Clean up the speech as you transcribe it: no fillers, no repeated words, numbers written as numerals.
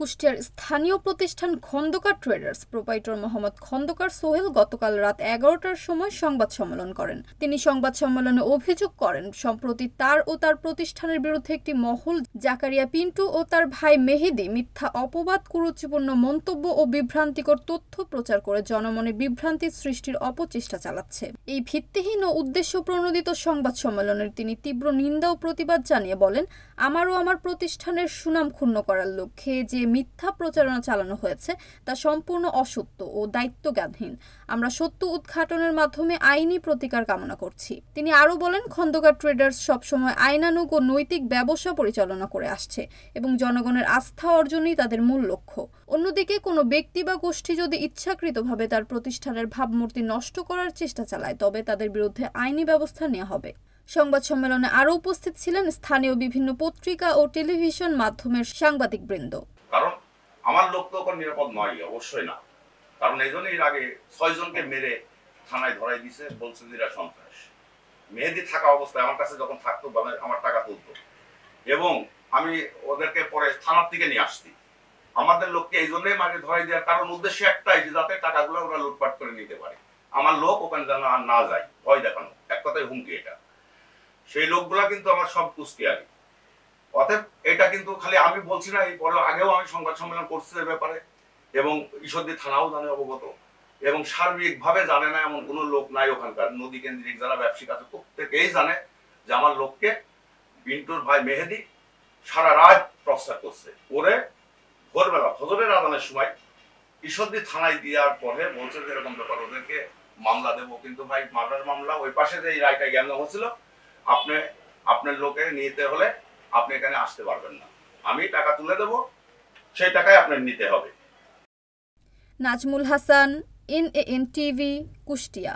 কুষ্টিয়ার স্থানীয় প্রতিষ্ঠান খন্দকার ট্রেডার্স প্রোপাইটর মোহাম্মদ খন্দকার সোহেল গতকাল রাত 11টার সময় সংবাদ সম্মেলন করেন। তিনি সংবাদ সম্মেলনে অভিযোগ করেন, সম্প্রতি তার ও তার প্রতিষ্ঠানের বিরুদ্ধে একটি মহল জাকারিয়া পিন্টু ও তার ভাই মেহেদি মিথ্যা অপবাদ, কুরুচিপূর্ণ মন্তব্য ও বিভ্রান্তিকর তথ্য প্রচার করে জনমনে বিভ্রান্তি সৃষ্টির অপচেষ্টা চালাচ্ছে। এই ভিত্তিহীন ও উদ্দেশ্য প্রণোদিত সংবাদ সম্মেলনের তিনি তীব্র নিন্দা ও প্রতিবাদ জানিয়ে বলেন, আমার ও আমার প্রতিষ্ঠানের সুনাম ক্ষুণ্ণ করার লক্ষ্যে যে মিথ্যা প্রচারণা চালানো হয়েছে তা সম্পূর্ণ অসত্য ও দায়িত্বজ্ঞানহীন। আমরা সত্য উদ্ঘাটনের মাধ্যমে আইনি প্রতিকার কামনা করছি। তিনি আরও বলেন, খন্দকার ট্রেডার্স সবসময় আইনানুগ ও নৈতিক ব্যবসা পরিচালনা করে আসছে এবং জনগণের আস্থা অর্জনই তাদের মূল লক্ষ্য। অন্যদিকে কোনো ব্যক্তি বা গোষ্ঠী যদি ইচ্ছাকৃতভাবে তার প্রতিষ্ঠানের ভাবমূর্তি নষ্ট করার চেষ্টা চালায় তবে তাদের বিরুদ্ধে আইনি ব্যবস্থা নেওয়া হবে। সংবাদ সম্মেলনে আরও উপস্থিত ছিলেন স্থানীয় বিভিন্ন পত্রিকা ও টেলিভিশন মাধ্যমের সাংবাদিকবৃন্দ। কারণ আমার লোক তো নিরাপদ নয়, অবশ্যই না। কারণ এই জন্য এর আগে 6 জনকে মেরে থানায় ধরাই দিছে, বলছে যে এরা সন্ত্রাস। মেহেদি থাকা অবস্থায় আমার কাছে যখন থাকতো আমার টাকা তুলতো এবং আমি ওদেরকে পরে থানার থেকে নিয়ে আসছি। আমাদের লোককে এই জন্যই মাকে ধরাই দেওয়ার কারণ উদ্দেশ্য একটাই, যে যাতে টাকাগুলো ওরা লুটপাট করে নিতে পারে, আমার লোক ওখানে যেন আর না যায়, ভয় দেখানো, এক কথায় হুমকি। এটা সেই লোকগুলা কিন্তু আমার সব কুষ্টিয়ারি। অতএব এটা কিন্তু খালি আমি বলছি না, এই পরে আগেও আমি সংবাদ সম্মেলন করছি এর ব্যাপারে এবং ঈশ্বরদী থানাও জানে অবগত এবং সার্বিকভাবে জানে না এমন কোনো লোক নাই ওখানকার। নদী কেন্দ্রিক যারা ব্যবসায়িক আছে প্রত্যেকেই জানে যে আমার লোককে পিন্টুর ভাই মেহেদি সারা রাত প্রস্তাব করছে, ওরে ভোরবেলা ফজরের আজানের সময় ঈশ্বরদী থানায় দেওয়ার পরে বলছে যে এরকম ব্যাপার, ওদেরকে মামলা দেবো। কিন্তু ভাই মামলার মামলা ওই পাশে যে এই রায়টা জ্ঞান হচ্ছিল, আপনার লোকে নিতে হলে আপনি এখানে আসতে পারবেন না, আমি টাকা তুলে দেব, সেই টাকায় আপনার নিতে হবে। Nazmul Hasan, NAN TV, Kushtia.